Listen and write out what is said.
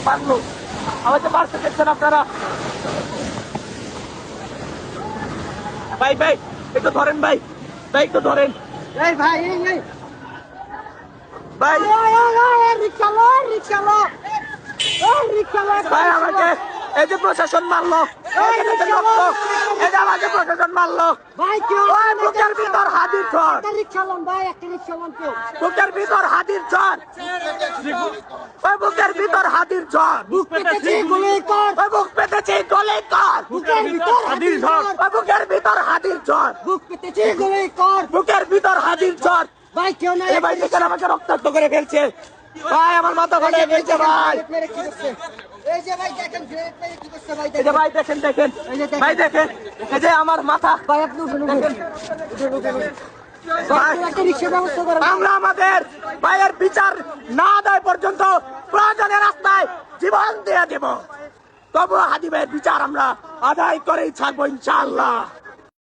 মারলো আমাকে মারতে দেখছেন আপনারা। ভাই ভাই একটু ধরেন, ভাই ভাই একটু ধরেন, এই ভাই ভাই রিক্সা ভাই আমাকে এই যে প্রশাসন মারলো, এটা আমাকে প্রশাসন মারলো। ভাই কেউ ওই বুকের ভিতর হাজির চর, রিক্সা লোন ভাই, একটা রিক্সা লোন কেউ বুকের ভিতর হাজির চর, ওই বুকের ভিতর হাজির চর, বুক পেতেছি গুলি কর, ওই বুক পেতেছি গলে কর, বুকের ভিতর হাজির কর, ওই বুকের ভিতর হাজির চর, বুক পেতেছি গুলি কর, বুকের ভিতর হাজির চর। ভাই কেউ নাই এই ভাই দেখেন আমাকে রক্তাক্ত করে ফেলছে, ভাই আমার মাথা ফাটে গেছে ভাই। এই যে ভাই দেখেন গ্রেড মেরে কি করছে ভাই, এই যে ভাই দেখেন দেখেন ভাই দেখেন, এই যে আমার মাথা। ভাই আপনি উঠুন একটা রিক্সা ব্যবস্থা করেন। আমরা আমাদের ভাইয়ের বিচার না দেয় পর্যন্ত প্রয়োজনে রাস্তায় জীবন দিয়ে দেব, তবুও হাদি ভাইয়ের বিচার আমরা আদায় করেই ছাড়বো ইনশাআল্লাহ।